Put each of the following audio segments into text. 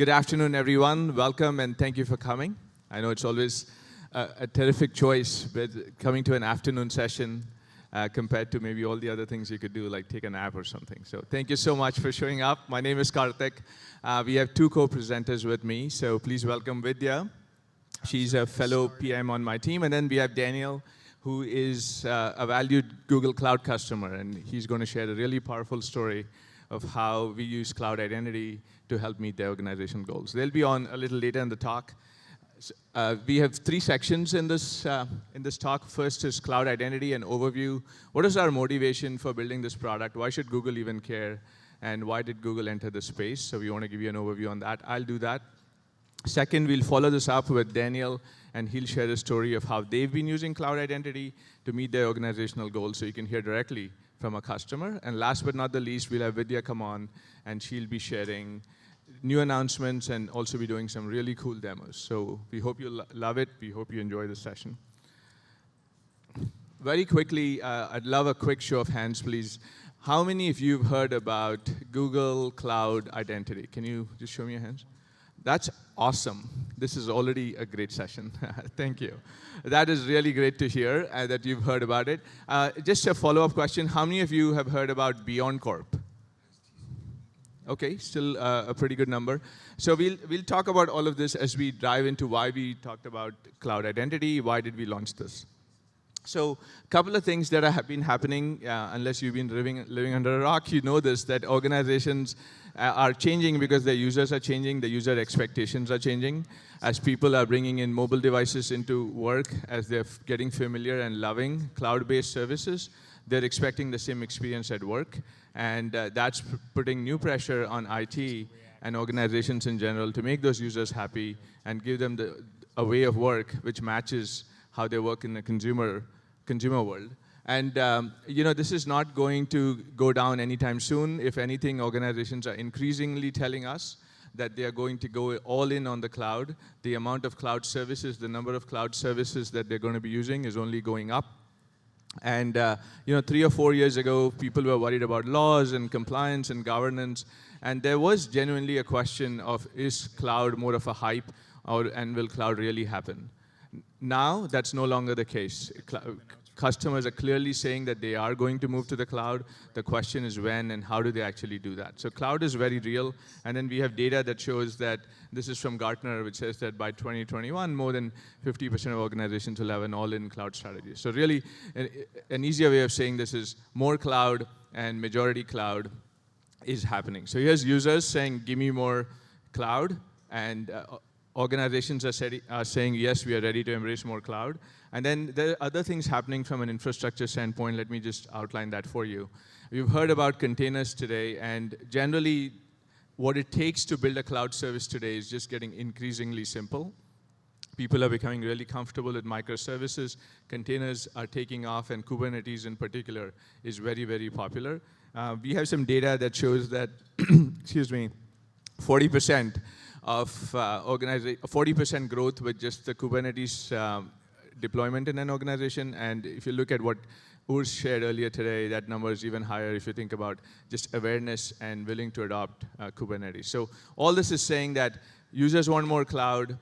Good afternoon, everyone. Welcome, and thank you for coming. I know it's always a terrific choice, but coming to an afternoon session compared to maybe all the other things you could do, like take a nap or something. So thank you so much for showing up. My name is Karthik. We have two co-presenters with me, so please welcome Vidya. She's a fellow PM on my team. And then we have Daniel, who is a valued Google Cloud customer, and he's going to share a really powerful story of how we use cloud identity to help meet their organization goals. They'll be on a little later in the talk. We have three sections in this talk. First is cloud identity and overview. What is our motivation for building this product? Why should Google even care? And why did Google enter the space? So we want to give you an overview on that. I'll do that. Second, we'll follow this up with Daniel, and he'll share a story of how they've been using cloud identity to meet their organizational goals, so you can hear directly from a customer. And last but not the least, we'll have Vidya come on, and she'll be sharing new announcements and also be doing some really cool demos. So we hope you love it. We hope you enjoy the session. Very quickly, I'd love a quick show of hands, please. How many of you have heard about Google Cloud Identity? Can you just show me your hands? That's awesome. This is already a great session. Thank you. That is really great to hear that you've heard about it. Just a follow-up question. How many of you have heard about BeyondCorp? OK, still a pretty good number. So we'll talk about all of this as we dive into why we talked about cloud identity, why did we launch this. So a couple of things that have been happening, unless you've been living under a rock, you know this, that organizations are changing because their users are changing, the user expectations are changing. As people are bringing in mobile devices into work, as they're getting familiar and loving cloud-based services, they're expecting the same experience at work. And that's putting new pressure on IT and organizations in general to make those users happy and give them a way of work which matches how they work in the consumer world. And this is not going to go down anytime soon. If anything, organizations are increasingly telling us that they are going to go all in on the cloud. The amount of cloud services, the number of cloud services that they're going to be using is only going up. And 3 or 4 years ago, people were worried about laws and compliance and governance. And there was genuinely a question of, is cloud more of a hype, and will cloud really happen? Now, that's no longer the case. Customers are clearly saying that they are going to move to the cloud. The question is when and how do they actually do that. So cloud is very real. And then we have data that shows that, this is from Gartner, which says that by 2021, more than 50% of organizations will have an all-in cloud strategy. So really, an easier way of saying this is more cloud and majority cloud is happening. So here's users saying, give me more cloud. And organizations are saying, yes, we are ready to embrace more cloud. And then there are other things happening from an infrastructure standpoint. Let me just outline that for you. We've heard about containers today, and generally, what it takes to build a cloud service today is just getting increasingly simple. People are becoming really comfortable with microservices. Containers are taking off, and Kubernetes in particular is very, very popular. We have some data that shows that, excuse me, 40% of 40% growth with just the Kubernetes deployment in an organization. And if you look at what Urs shared earlier today, that number is even higher if you think about just awareness and willing to adopt Kubernetes. So all this is saying that users want more cloud,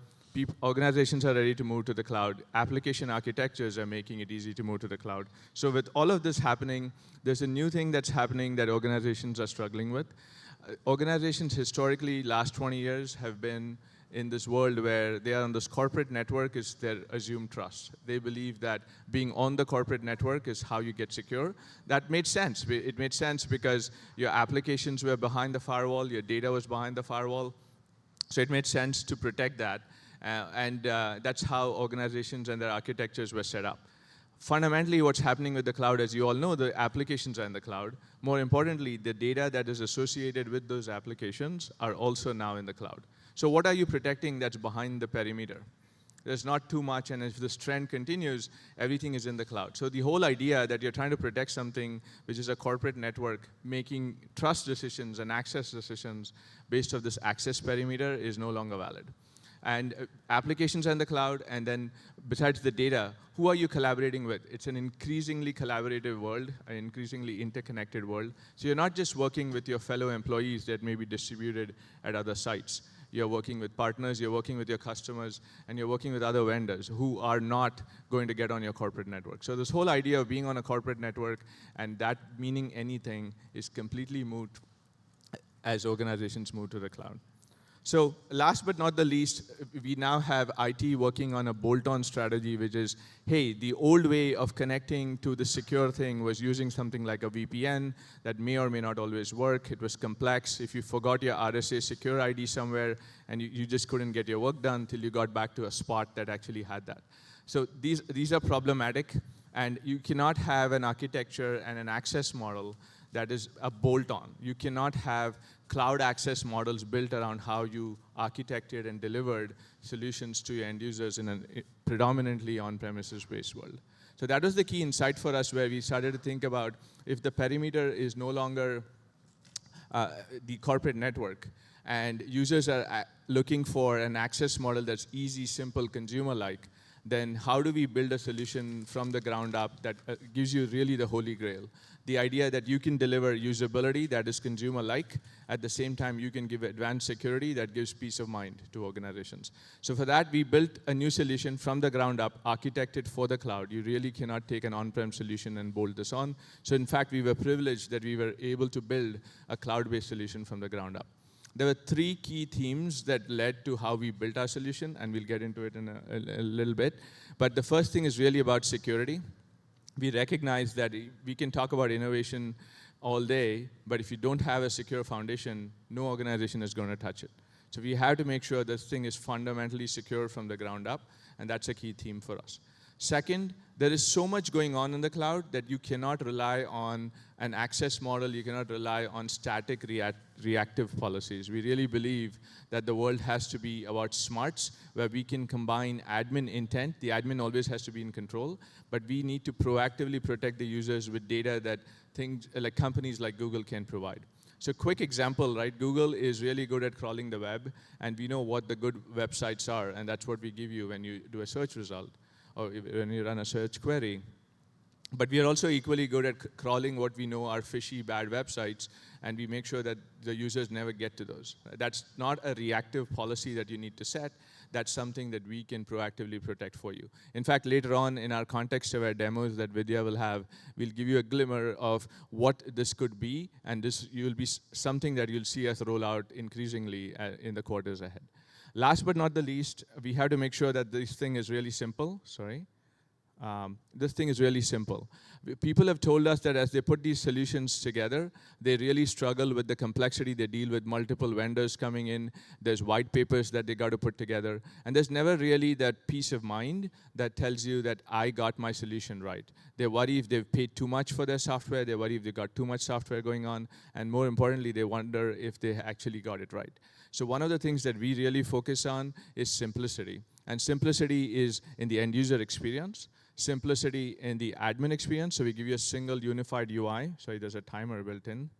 organizations are ready to move to the cloud, application architectures are making it easy to move to the cloud. So with all of this happening, there's a new thing that's happening that organizations are struggling with. Organizations historically, last 20 years, have been in this world where they are on this corporate network is their assumed trust. They believe that being on the corporate network is how you get secure. That made sense. It made sense because your applications were behind the firewall, your data was behind the firewall. So it made sense to protect that. And that's how organizations and their architectures were set up. Fundamentally, what's happening with the cloud, as you all know, the applications are in the cloud. More importantly, the data that is associated with those applications are also now in the cloud. So what are you protecting that's behind the perimeter? There's not too much, and if this trend continues, everything is in the cloud. So the whole idea that you're trying to protect something which is a corporate network, making trust decisions and access decisions based on this access perimeter is no longer valid. And applications are in the cloud, and then besides the data, who are you collaborating with? It's an increasingly collaborative world, an increasingly interconnected world. So you're not just working with your fellow employees that may be distributed at other sites. you're working with partners, you're working with your customers, and you're working with other vendors who are not going to get on your corporate network. So this whole idea of being on a corporate network and that meaning anything is completely moot as organizations move to the cloud. So last but not the least, we now have IT working on a bolt-on strategy, which is, hey, the old way of connecting to the secure thing was using something like a VPN that may or may not always work. It was complex. If you forgot your RSA secure ID somewhere and you just couldn't get your work done till you got back to a spot that actually had that. So these are problematic, and you cannot have an architecture and an access model that is a bolt-on. You cannot have cloud access models built around how you architected and delivered solutions to your end users in a predominantly on-premises based world. So that was the key insight for us, where we started to think about if the perimeter is no longer the corporate network and users are looking for an access model that's easy, simple, consumer-like, then how do we build a solution from the ground up that gives you really the Holy Grail? The idea that you can deliver usability that is consumer-like, at the same time you can give advanced security that gives peace of mind to organizations. So for that, we built a new solution from the ground up, architected for the cloud. You really cannot take an on-prem solution and bolt this on. So in fact, we were privileged that we were able to build a cloud-based solution from the ground up. There were three key themes that led to how we built our solution, and we'll get into it in a little bit. But the first thing is really about security. We recognize that we can talk about innovation all day, but if you don't have a secure foundation, no organization is going to touch it. So we have to make sure this thing is fundamentally secure from the ground up, and that's a key theme for us. Second, there is so much going on in the cloud that you cannot rely on an access model, you cannot rely on static reactive policies. We really believe that the world has to be about smarts, where we can combine admin intent. The admin always has to be in control, but we need to proactively protect the users with data that things like companies like Google can provide. So quick example, right? Google is really good at crawling the web, and we know what the good websites are, and that's what we give you when you do a search result, or when you run a search query. But we are also equally good at crawling what we know are fishy, bad websites, and we make sure that the users never get to those. That's not a reactive policy that you need to set. That's something that we can proactively protect for you. In fact, later on in our context-aware demos that Vidya will have, we'll give you a glimmer of what this could be, and this will be something that you'll see us roll out increasingly in the quarters ahead. Last but not the least, we have to make sure that this thing is really simple. Sorry. This thing is really simple. People have told us that as they put these solutions together, they really struggle with the complexity. They deal with multiple vendors coming in. There's white papers that they got to put together. And there's never really that peace of mind that tells you that I got my solution right. They worry if they've paid too much for their software. They worry if they got too much software going on. And more importantly, they wonder if they actually got it right. So one of the things that we really focus on is simplicity. And simplicity is in the end user experience. Simplicity in the admin experience, so we give you a single unified UI. Sorry, there's a timer built in.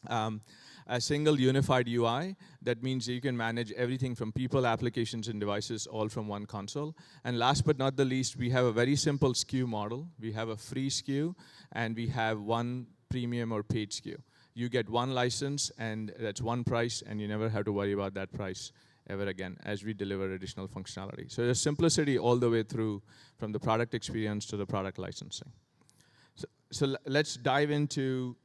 A single unified UI, that means you can manage everything from people, applications, and devices all from one console. And last but not the least, we have a very simple SKU model. We have a free SKU, and we have one premium or paid SKU. You get one license, and that's one price, and you never have to worry about that price ever again as we deliver additional functionality. So there's simplicity all the way through, from the product experience to the product licensing. So let's dive into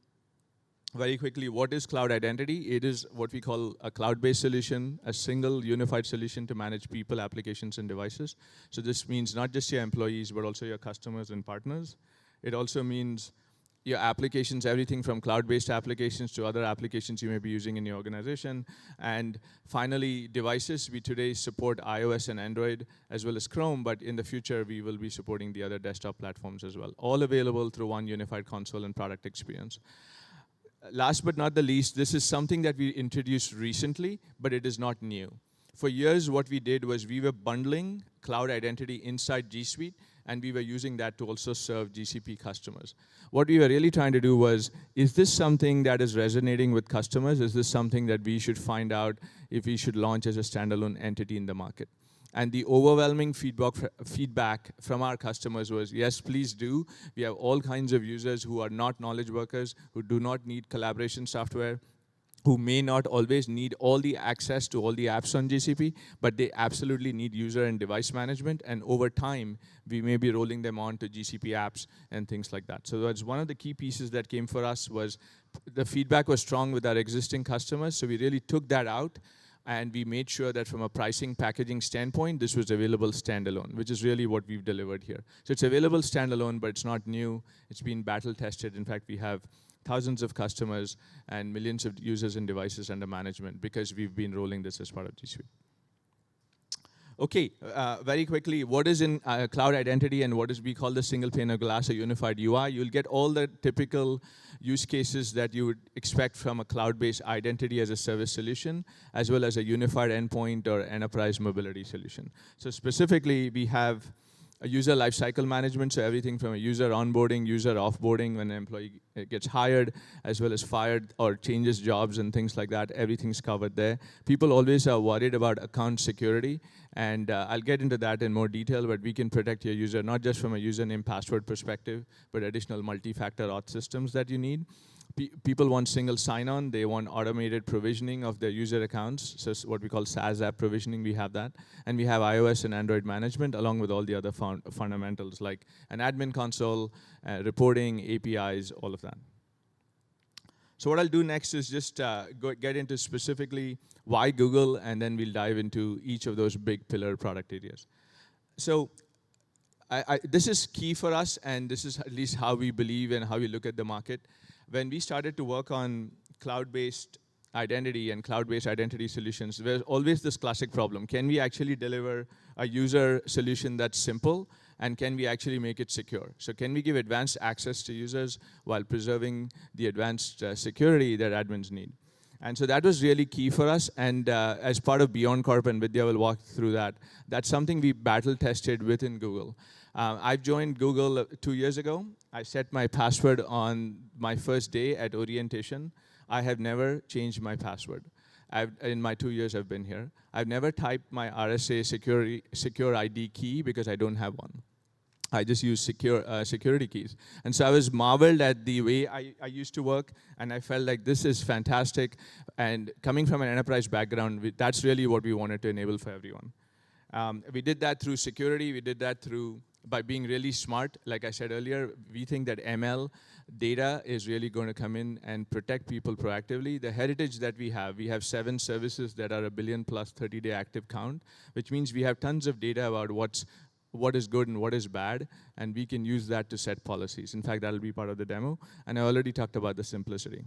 very quickly what is cloud identity. It is what we call a cloud-based solution, a single unified solution to manage people, applications, and devices. So this means not just your employees, but also your customers and partners. It also means your applications, everything from cloud-based applications to other applications you may be using in your organization. And finally, devices. We today support iOS and Android as well as Chrome, but in the future, we will be supporting the other desktop platforms as well. All available through one unified console and product experience. Last but not the least, this is something that we introduced recently, but it is not new. For years, what we did was we were bundling cloud identity inside G Suite, and we were using that to also serve GCP customers. What we were really trying to do was, is this something that is resonating with customers? Is this something that we should find out if we should launch as a standalone entity in the market? And the overwhelming feedback from our customers was, yes, please do. We have all kinds of users who are not knowledge workers, who do not need collaboration software, who may not always need all the access to all the apps on GCP, but they absolutely need user and device management, and over time, we may be rolling them on to GCP apps and things like that. So that's one of the key pieces that came for us was the feedback was strong with our existing customers, so we really took that out, and we made sure that from a pricing packaging standpoint, this was available standalone, which is really what we've delivered here. So it's available standalone, but it's not new. It's been battle tested. In fact, we have thousands of customers and millions of users and devices under management because we've been rolling this as part of G Suite. Okay, very quickly, what is in cloud identity and what is we call the single pane of glass or unified UI? You'll get all the typical use cases that you would expect from a cloud-based identity as a service solution, as well as a unified endpoint or enterprise mobility solution. So specifically, we have a user lifecycle management, so everything from a user onboarding, user offboarding when an employee gets hired, as well as fired or changes jobs and things like that, everything's covered there. People always are worried about account security, and I'll get into that in more detail, but we can protect your user, not just from a username password perspective, but additional multi-factor auth systems that you need. People want single sign-on. They want automated provisioning of their user accounts. So what we call SaaS app provisioning, we have that. And we have iOS and Android management, along with all the other fundamentals, like an admin console, reporting, APIs, all of that. So what I'll do next is just get into specifically why Google, and then we'll dive into each of those big pillar product areas. So this is key for us, and this is at least how we believe and how we look at the market. When we started to work on cloud-based identity and cloud-based identity solutions, there's always this classic problem. Can we actually deliver a user solution that's simple, and can we actually make it secure? So can we give advanced access to users while preserving the advanced security that admins need? And so that was really key for us, and as part of BeyondCorp, and Vidya will walk through that, that's something we battle tested within Google. I've joined Google 2 years ago. I set my password on my first day at orientation. I have never changed my password. In my 2 years I've been here. I've never typed my RSA secure ID key because I don't have one. I just use security keys. And so I was marveled at the way I used to work, and I felt like this is fantastic. And coming from an enterprise background, that's really what we wanted to enable for everyone. We did that through security. We did that by being really smart. Like I said earlier, we think that ML data is really going to come in and protect people proactively. The heritage that we have 7 services that are a billion plus 30-day active count, which means we have tons of data about what is good and what is bad, and we can use that to set policies. In fact, that'll be part of the demo, and I already talked about the simplicity.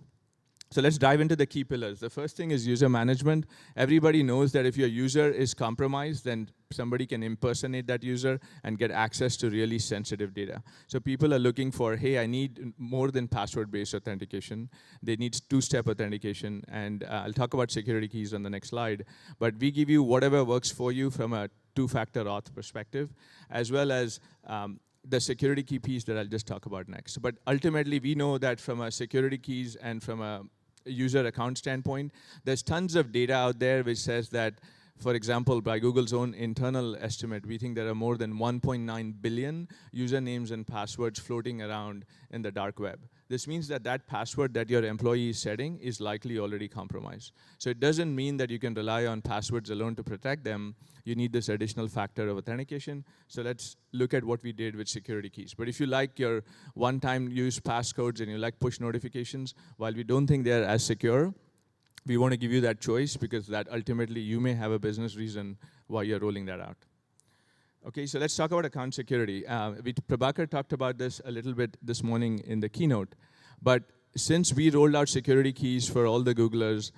So let's dive into the key pillars. The first thing is user management. Everybody knows that if your user is compromised, then somebody can impersonate that user and get access to really sensitive data. So people are looking for, hey, I need more than password-based authentication. They need 2-step authentication, and I'll talk about security keys on the next slide. But we give you whatever works for you from a 2-factor auth perspective, as well as the security key piece that I'll just talk about next. But ultimately, we know that from a security keys and from a user account standpoint, there's tons of data out there which says that, for example, by Google's own internal estimate, we think there are more than 1.9 billion usernames and passwords floating around in the dark web. This means that that password that your employee is setting is likely already compromised. So it doesn't mean that you can rely on passwords alone to protect them. You need this additional factor of authentication. So let's look at what we did with security keys. But if you like your one-time use passcodes and you like push notifications, while we don't think they're as secure, we want to give you that choice because that ultimately you may have a business reason why you're rolling that out. Okay, so let's talk about account security. Prabhakar talked about this a little bit this morning in the keynote, but since we rolled out security keys for all the Googlers,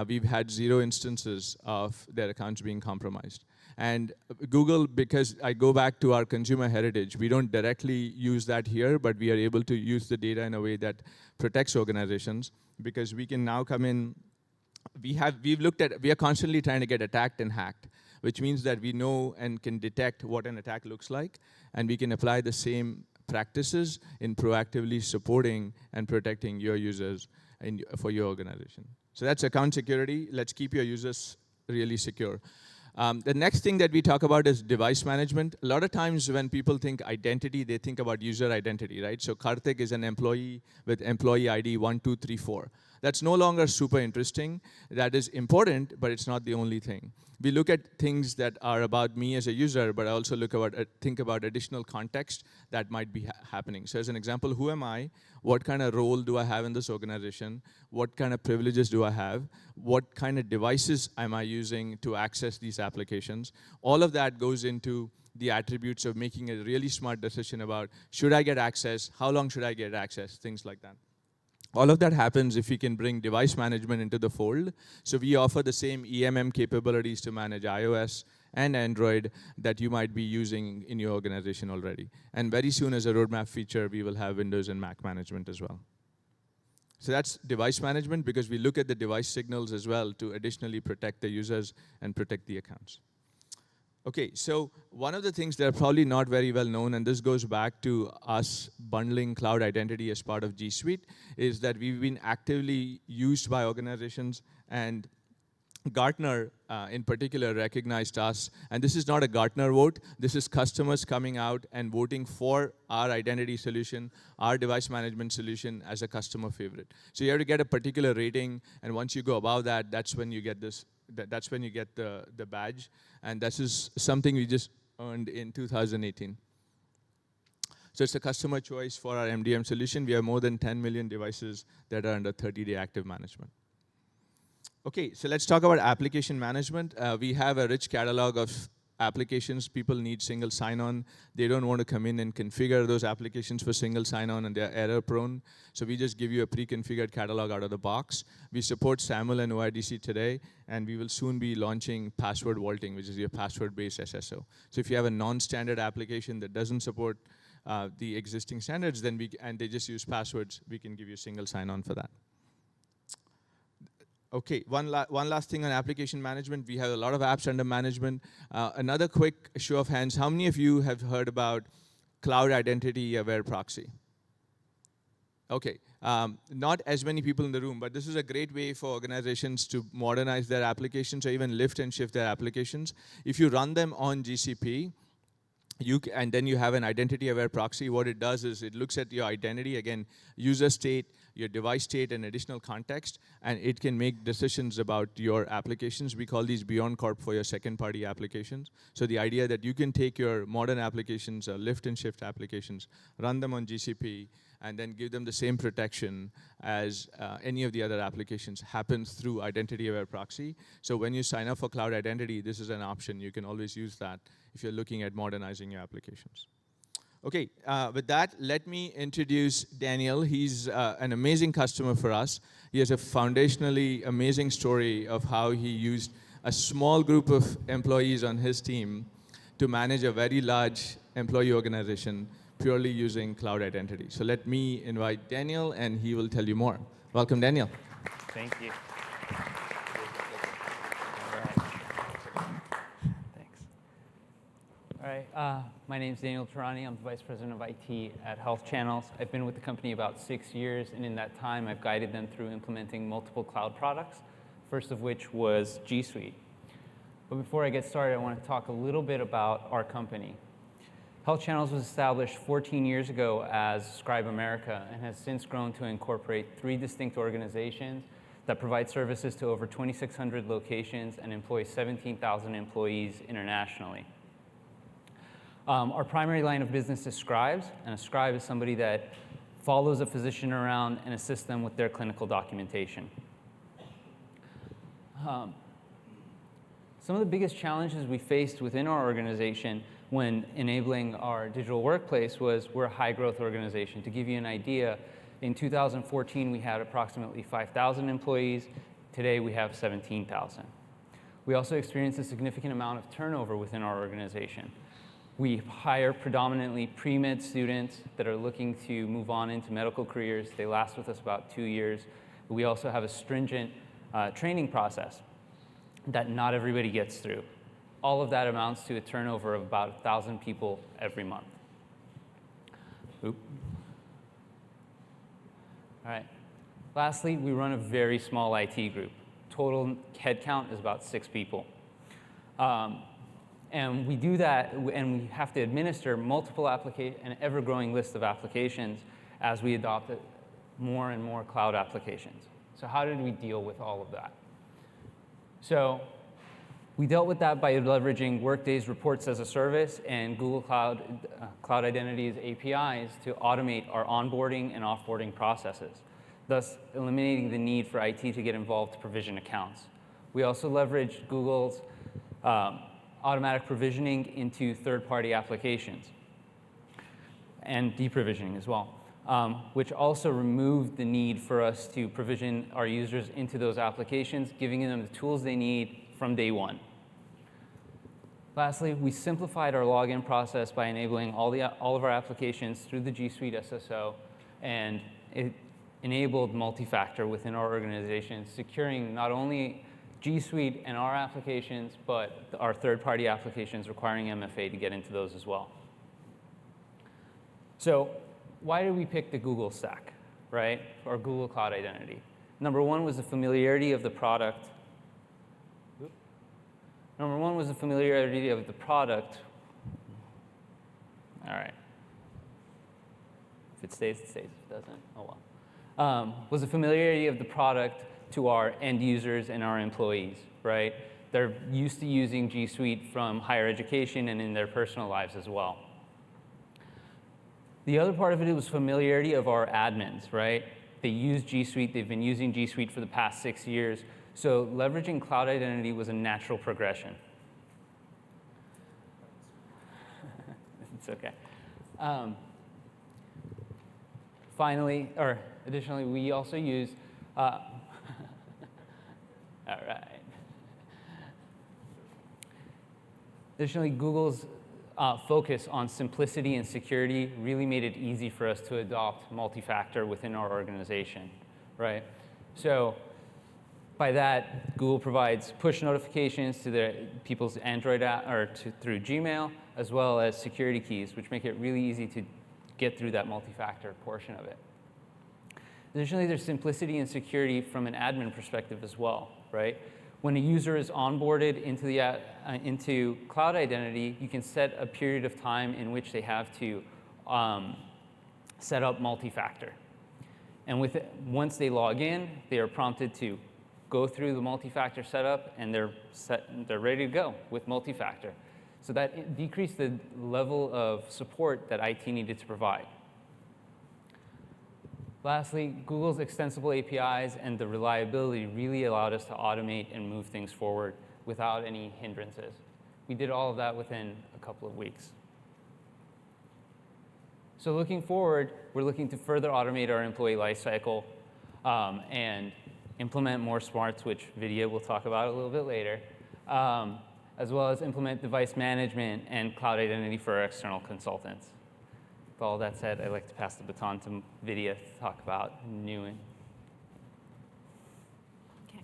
we've had 0 instances of their accounts being compromised. And Google, because I go back to our consumer heritage, we don't directly use that here, but we are able to use the data in a way that protects organizations because we can now come in. We are constantly trying to get attacked and hacked, which means that we know and can detect what an attack looks like, and we can apply the same practices in proactively supporting and protecting your users for your organization. So that's account security. Let's keep your users really secure. The next thing that we talk about is device management. A lot of times when people think identity, they think about user identity, right? So Karthik is an employee with employee ID 1234. That's no longer super interesting. That is important, but it's not the only thing. We look at things that are about me as a user, but I also think about additional context that might be happening. So as an example, who am I? What kind of role do I have in this organization? What kind of privileges do I have? What kind of devices am I using to access these applications? All of that goes into the attributes of making a really smart decision about, should I get access? How long should I get access? Things like that. All of that happens if we can bring device management into the fold. So we offer the same EMM capabilities to manage iOS and Android that you might be using in your organization already. And very soon, as a roadmap feature, we will have Windows and Mac management as well. So that's device management, because we look at the device signals as well to additionally protect the users and protect the accounts. Okay, so one of the things that are probably not very well known, and this goes back to us bundling cloud identity as part of G Suite, is that we've been actively used by organizations, and Gartner in particular recognized us, and this is not a Gartner vote, this is customers coming out and voting for our identity solution, our device management solution as a customer favorite. So you have to get a particular rating, and once you go above that, that's when you get this. That's when you get the badge, and this is something we just earned in 2018. So it's a customer choice for our MDM solution. We have more than 10 million devices that are under 30-day active management. Okay, so let's talk about application management. We have a rich catalog of applications. People need single sign-on. They don't want to come in and configure those applications for single sign-on, and they're error-prone. So we just give you a pre-configured catalog out of the box. We support SAML and OIDC today, and we will soon be launching password vaulting, which is your password-based SSO. So if you have a non-standard application that doesn't support the existing standards, then and they just use passwords, we can give you single sign-on for that. Okay, one last thing on application management. We have a lot of apps under management. Another quick show of hands. How many of you have heard about Cloud Identity Aware Proxy? Okay, not as many people in the room, but this is a great way for organizations to modernize their applications or even lift and shift their applications. If you run them on GCP, and then you have an identity-aware proxy, what it does is it looks at your identity, again, user state, your device state, and additional context, and it can make decisions about your applications. We call these BeyondCorp for your second-party applications. So the idea that you can take your modern applications, lift and shift applications, run them on GCP, and then give them the same protection as any of the other applications happens through identity-aware proxy. So when you sign up for Cloud Identity, this is an option. You can always use that if you're looking at modernizing your applications. Okay, with that, let me introduce Daniel. He's an amazing customer for us. He has a foundationally amazing story of how he used a small group of employees on his team to manage a very large employee organization purely using cloud identity. So let me invite Daniel, and he will tell you more. Welcome, Daniel. Thank you. All right, my name is Daniel Tarani. I'm the Vice President of IT at Health Channels. I've been with the company about 6 years, and in that time, I've guided them through implementing multiple cloud products, first of which was G Suite. But before I get started, I want to talk a little bit about our company. Health Channels was established 14 years ago as Scribe America and has since grown to incorporate 3 distinct organizations that provide services to over 2,600 locations and employ 17,000 employees internationally. Our primary line of business is scribes, and a scribe is somebody that follows a physician around and assists them with their clinical documentation. Some of the biggest challenges we faced within our organization when enabling our digital workplace was we're a high-growth organization. To give you an idea, in 2014, we had approximately 5,000 employees. Today, we have 17,000. We also experienced a significant amount of turnover within our organization. We hire predominantly pre-med students that are looking to move on into medical careers. They last with us about 2 years. We also have a stringent training process that not everybody gets through. All of that amounts to a turnover of about 1,000 people every month. Oop. All right. Lastly, we run a very small IT group. Total headcount is about 6 people. And we do that, and we have to administer multiple applications, an ever-growing list of applications as we adopt more and more cloud applications. So how did we deal with all of that? So we dealt with that by leveraging Workday's reports as a service and Google Cloud Identity's APIs to automate our onboarding and offboarding processes, thus eliminating the need for IT to get involved to provision accounts. We also leveraged Google's automatic provisioning into third-party applications and deprovisioning as well, which also removed the need for us to provision our users into those applications, giving them the tools they need from day one. Lastly, we simplified our login process by enabling all of our applications through the G Suite SSO, and it enabled multi-factor within our organization, securing not only G Suite and our applications, but our third-party applications requiring MFA to get into those as well. So why did we pick the Google stack, right, or Google Cloud Identity? Number one was the familiarity of the product. All right. If it stays, it stays. If it doesn't, oh well. Was the familiarity of the product to our end users and our employees, right? They're used to using G Suite from higher education and in their personal lives as well. The other part of it was familiarity of our admins, right? They use G Suite. They've been using G Suite for the past 6 years. So leveraging Cloud Identity was a natural progression. It's okay. Additionally, we also use, all right. Additionally, Google's focus on simplicity and security really made it easy for us to adopt multi-factor within our organization, right? So by that, Google provides push notifications to their people's Android app or through Gmail, as well as security keys, which make it really easy to get through that multi-factor portion of it. Additionally, there's simplicity and security from an admin perspective as well, right? When a user is onboarded into Cloud Identity, you can set a period of time in which they have to set up multi-factor. And once they log in, they are prompted to go through the multi-factor setup, and they're ready to go with multi-factor. So that decreased the level of support that IT needed to provide. Lastly, Google's extensible APIs and the reliability really allowed us to automate and move things forward without any hindrances. We did all of that within a couple of weeks. So looking forward, we're looking to further automate our employee lifecycle and implement more smarts, which Vidya will talk about a little bit later, as well as implement device management and Cloud Identity for our external consultants. With all that said, I'd like to pass the baton to Vidya to talk about new. Okay.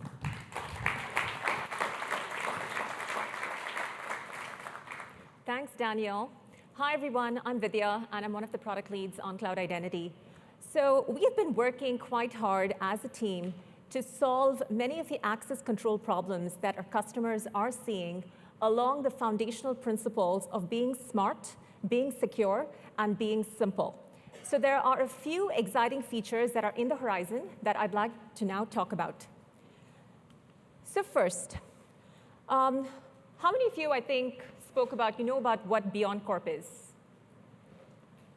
Thanks, Daniel. Hi, everyone. I'm Vidya, and I'm one of the product leads on Cloud Identity. So we have been working quite hard as a team to solve many of the access control problems that our customers are seeing along the foundational principles of being smart, being secure, and being simple. So there are a few exciting features that are in the horizon that I'd like to now talk about. So first, how many of you, I think, spoke about, you know about what BeyondCorp is?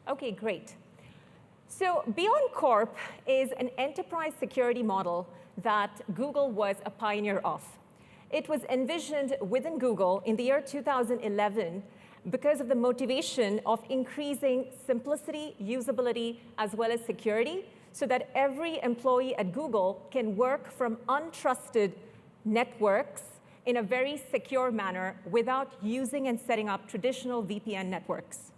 OK, great. So BeyondCorp is an enterprise security model that Google was a pioneer of. It was envisioned within Google in the year 2011 because of the motivation of increasing simplicity, usability, as well as security, so that every employee at Google can work from untrusted networks in a very secure manner without using and setting up traditional VPN networks.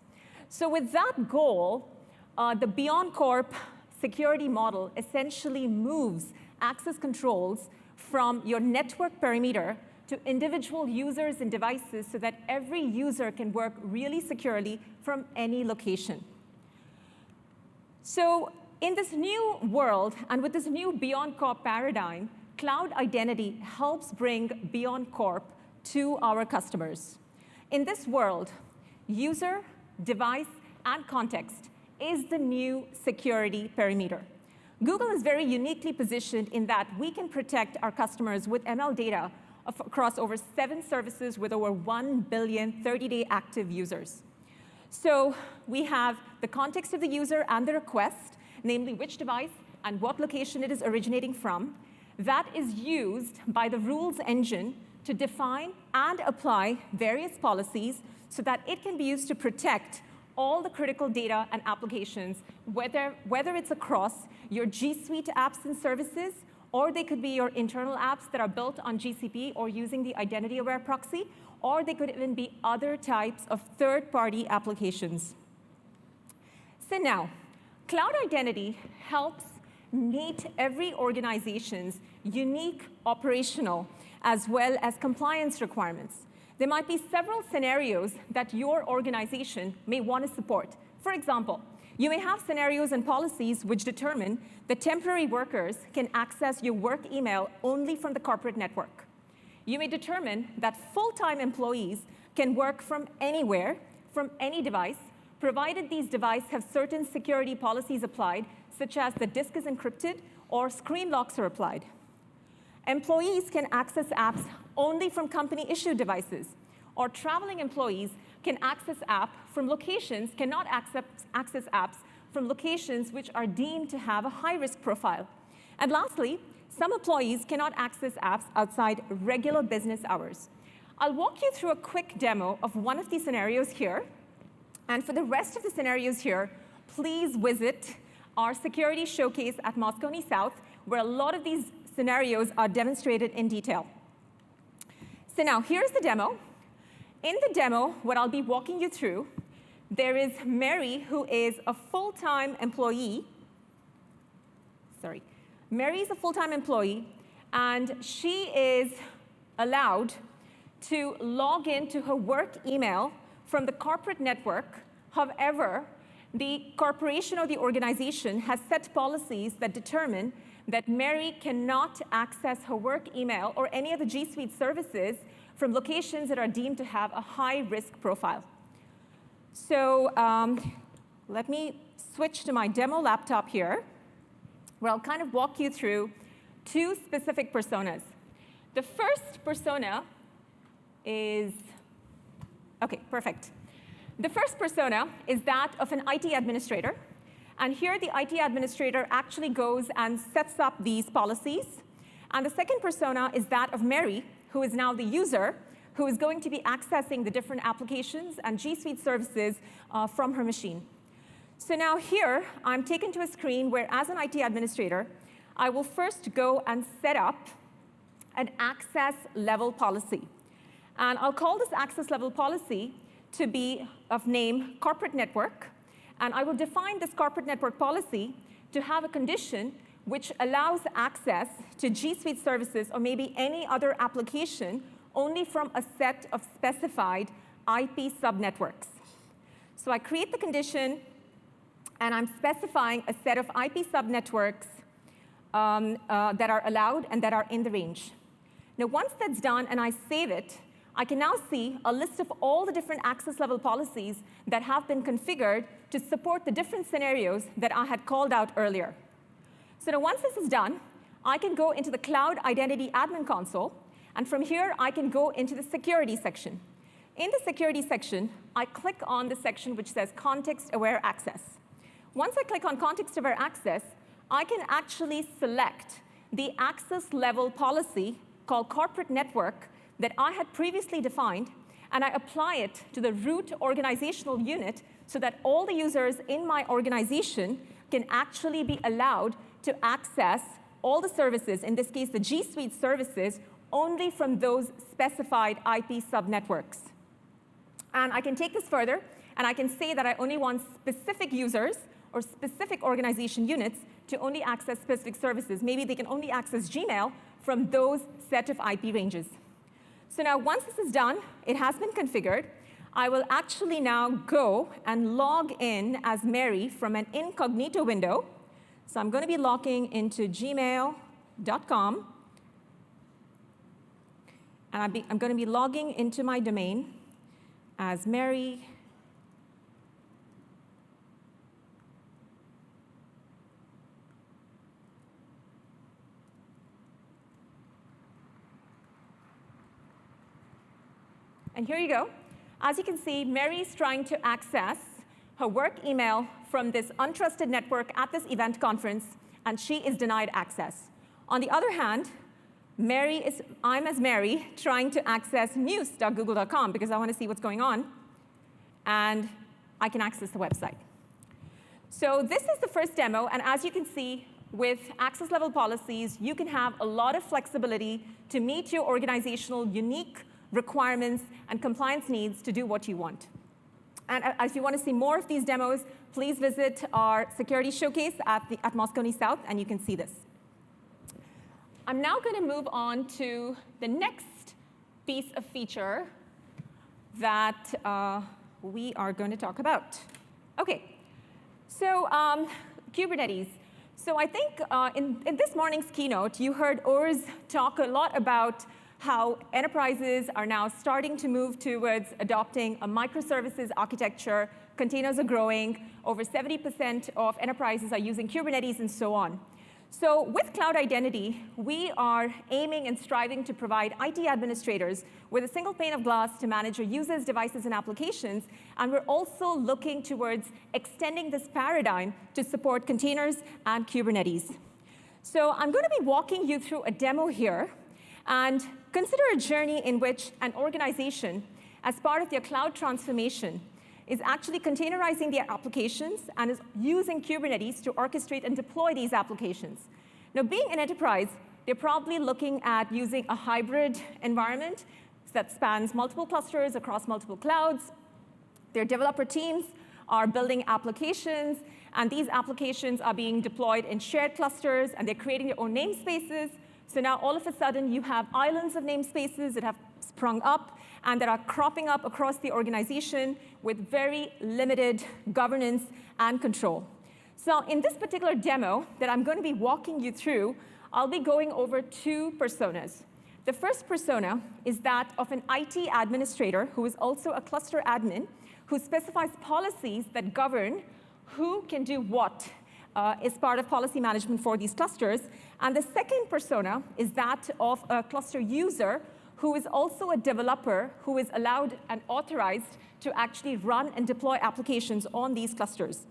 So with that goal, the BeyondCorp security model essentially moves access controls from your network perimeter to individual users and devices so that every user can work really securely from any location. So in this new world, and with this new BeyondCorp paradigm, Cloud Identity helps bring BeyondCorp to our customers. In this world, user, device, and context is the new security perimeter. Google is very uniquely positioned in that we can protect our customers with ML data across over 7 services with over 1 billion 30-day active users. So we have the context of the user and the request, namely which device and what location it is originating from. That is used by the rules engine to define and apply various policies so that it can be used to protect all the critical data and applications, whether it's across your G Suite apps and services, or they could be your internal apps that are built on GCP or using the identity-aware proxy, or they could even be other types of third-party applications. So now, cloud identity helps meet every organization's unique operational as well as compliance requirements. There might be several scenarios that your organization may want to support. For example, you may have scenarios and policies which determine that temporary workers can access your work email only from the corporate network. You may determine that full-time employees can work from anywhere, from any device, provided these devices have certain security policies applied, such as the disk is encrypted or screen locks are applied. Employees can access apps only from company-issued devices, or traveling employees can access cannot access apps from locations which are deemed to have a high-risk profile. And lastly, some employees cannot access apps outside regular business hours. I'll walk you through a quick demo of one of these scenarios here. And for the rest of the scenarios here, please visit our security showcase at Moscone South, where a lot of these scenarios are demonstrated in detail. So now here's the demo. In the demo, what I'll be walking you through, there is Mary, who is a full-time employee. Sorry. Mary is a full-time employee, and she is allowed to log into her work email from the corporate network. However, the corporation or the organization has set policies that determine that Mary cannot access her work email or any of the G Suite services from locations that are deemed to have a high-risk profile. So let me switch to my demo laptop here, where I'll kind of walk you through 2 specific personas. The first persona is, OK, perfect. The first persona is that of an IT administrator. And here, the IT administrator actually goes and sets up these policies. And the second persona is that of Mary, who is now the user, who is going to be accessing the different applications and G Suite services from her machine. So now here, I'm taken to a screen where, as an IT administrator, I will first go and set up an access level policy. And I'll call this access level policy to be of name corporate network. And I will define this corporate network policy to have a condition which allows access to G Suite services or maybe any other application only from a set of specified IP subnetworks. So I create the condition, and I'm specifying a set of IP subnetworks that are allowed and that are in the range. Now, once that's done and I save it, I can now see a list of all the different access level policies that have been configured to support the different scenarios that I had called out earlier. So now once this is done, I can go into the Cloud Identity Admin Console. And from here, I can go into the security section. In the security section, I click on the section which says Context-Aware Access. Once I click on Context-Aware Access, I can actually select the access level policy called Corporate Network that I had previously defined, and I apply it to the root organizational unit so that all the users in my organization can actually be allowed to access all the services, in this case, the G Suite services, only from those specified IP subnetworks. And I can take this further, and I can say that I only want specific users or specific organization units to only access specific services. Maybe they can only access Gmail from those set of IP ranges. So now once this is done, it has been configured. I will actually now go and log in as Mary from an incognito window. So I'm going to be logging into gmail.com. And I'm going to be logging into my domain as Mary. And here you go. As you can see, Mary's trying to access her work email from this untrusted network at this event conference, and she is denied access. On the other hand, I'm as Mary trying to access news.google.com because I want to see what's going on, and I can access the website. So this is the first demo, and as you can see, with access level policies, you can have a lot of flexibility to meet your organizational unique requirements and compliance needs to do what you want. And as you want to see more of these demos, please visit our security showcase at Moscone South, and you can see this. I'm now going to move on to the next piece of feature that we are going to talk about. OK, so Kubernetes. So I think in this morning's keynote, you heard Urs talk a lot about how enterprises are now starting to move towards adopting a microservices architecture. Containers are growing. Over 70% of enterprises are using Kubernetes and so on. So with cloud identity, we are aiming and striving to provide IT administrators with a single pane of glass to manage your users, devices, and applications. And we're also looking towards extending this paradigm to support containers and Kubernetes. So I'm going to be walking you through a demo here. And consider a journey in which an organization, as part of their cloud transformation, is actually containerizing their applications and is using Kubernetes to orchestrate and deploy these applications. Now, being an enterprise, they're probably looking at using a hybrid environment that spans multiple clusters across multiple clouds. Their developer teams are building applications, and these applications are being deployed in shared clusters, and they're creating their own namespaces. So now, all of a sudden, you have islands of namespaces that have sprung up and that are cropping up across the organization with very limited governance and control. So in this particular demo that I'm going to be walking you through, I'll be going over two personas. The first persona is that of an IT administrator who is also a cluster admin, who specifies policies that govern who can do what is part of policy management for these clusters. And the second persona is that of a cluster user who is also a developer who is allowed and authorized to actually run and deploy applications on these clusters.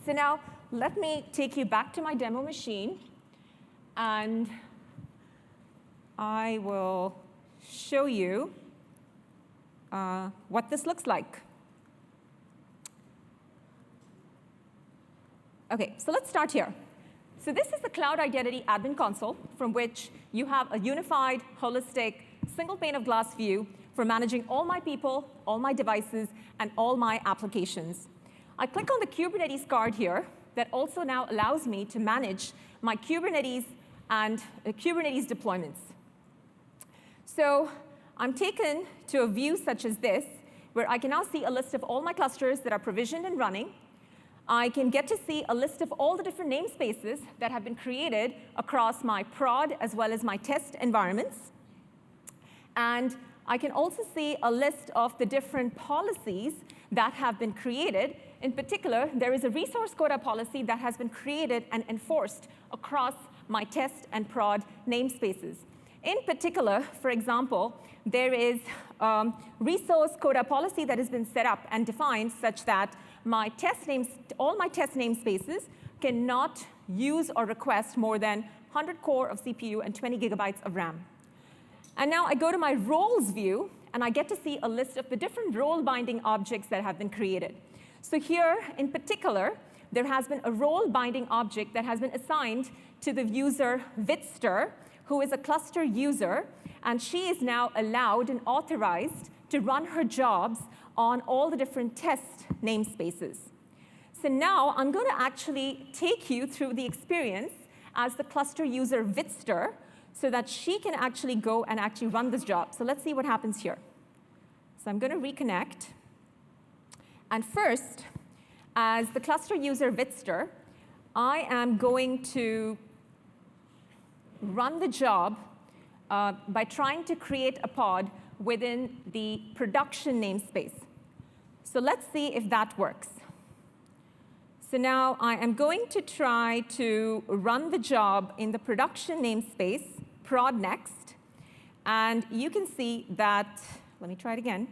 So now, let me take you back to my demo machine, and I will show you what this looks like. OK, so let's start here. So this is the Cloud Identity Admin Console, from which you have a unified, holistic, single pane of glass view for managing all my people, all my devices, and all my applications. I click on the Kubernetes card here that also now allows me to manage my Kubernetes and Kubernetes deployments. So I'm taken to a view such as this, where I can now see a list of all my clusters that are provisioned and running. I can get to see a list of all the different namespaces that have been created across my prod as well as my test environments. And I can also see a list of the different policies that have been created. In particular, there is a resource quota policy that has been created and enforced across my test and prod namespaces. In particular, for example, there is resource quota policy that has been set up and defined such that all my test namespaces cannot use or request more than 100 core of CPU and 20 gigabytes of RAM. And now I go to my roles view, and I get to see a list of the different role binding objects that have been created. So here, in particular, there has been a role binding object that has been assigned to the user Vitster, who is a cluster user, and she is now allowed and authorized to run her jobs on all the different test namespaces. So now I'm going to actually take you through the experience as the cluster user Vitster so that she can actually go and actually run this job. So let's see what happens here. So I'm going to reconnect. And first, as the cluster user Vitster, I am going to run the job by trying to create a pod within the production namespace. So let's see if that works. So now I am going to try to run the job in the production namespace, prod next. And you can see that Let me try it again.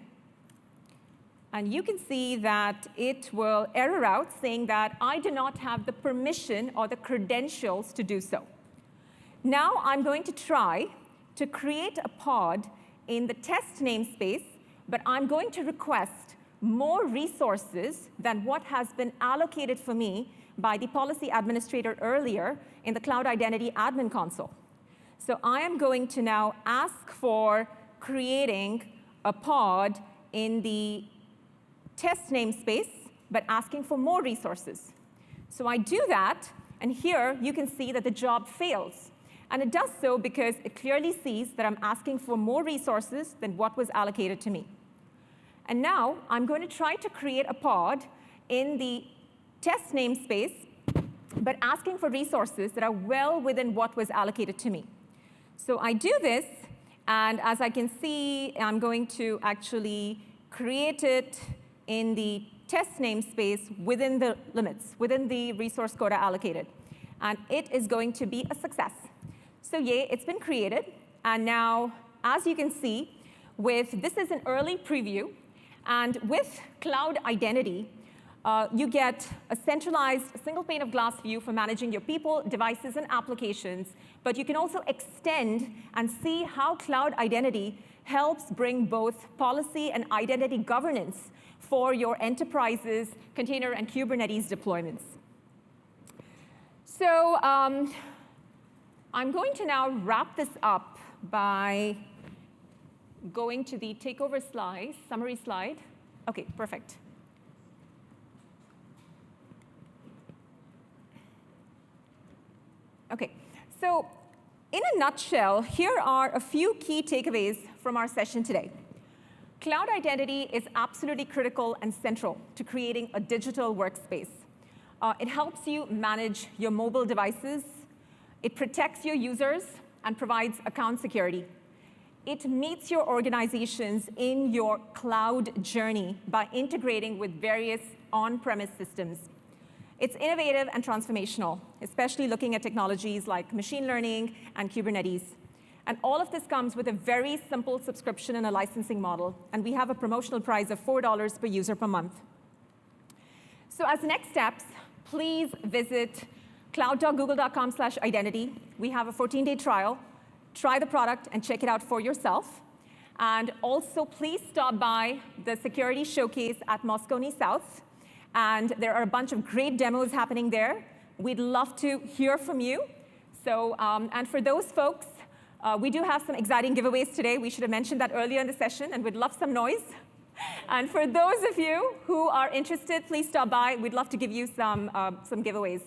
And you can see that it will error out saying that I do not have the permission or the credentials to do so. Now I'm going to try to create a pod in the test namespace, but I'm going to request more resources than what has been allocated for me by the policy administrator earlier in the Cloud Identity Admin Console. So I am going to now ask for creating a pod in the test namespace, but asking for more resources. So I do that, and here you can see that the job fails. And it does so because it clearly sees that I'm asking for more resources than what was allocated to me. And now I'm going to try to create a pod in the test namespace, but asking for resources that are well within what was allocated to me. So I do this, and as I can see, I'm going to actually create it in the test namespace within the limits, within the resource quota allocated. And it is going to be a success. So yay, it's been created. And now, as you can see, this is an early preview. And with Cloud Identity, you get a centralized single pane of glass view for managing your people, devices, and applications. But you can also extend and see how Cloud Identity helps bring both policy and identity governance for your enterprises, container, and Kubernetes deployments. So I'm going to now wrap this up by going to the takeover slide, summary slide. OK, perfect. OK, so in a nutshell, here are a few key takeaways from our session today. Cloud identity is absolutely critical and central to creating a digital workspace. It helps you manage your mobile devices. It protects your users and provides account security. It meets your organizations in your cloud journey by integrating with various on-premise systems. It's innovative and transformational, especially looking at technologies like machine learning and Kubernetes. And all of this comes with a very simple subscription and a licensing model. And we have a promotional price of $4 per user per month. So as next steps, please visit cloud.google.com/identity. We have a 14-day trial. Try the product and check it out for yourself. And also, please stop by the security showcase at Moscone South. And there are a bunch of great demos happening there. We'd love to hear from you. So, and for those folks, we do have some exciting giveaways today. We should have mentioned that earlier in the session, and we'd love some noise. And for those of you who are interested, please stop by. We'd love to give you some giveaways.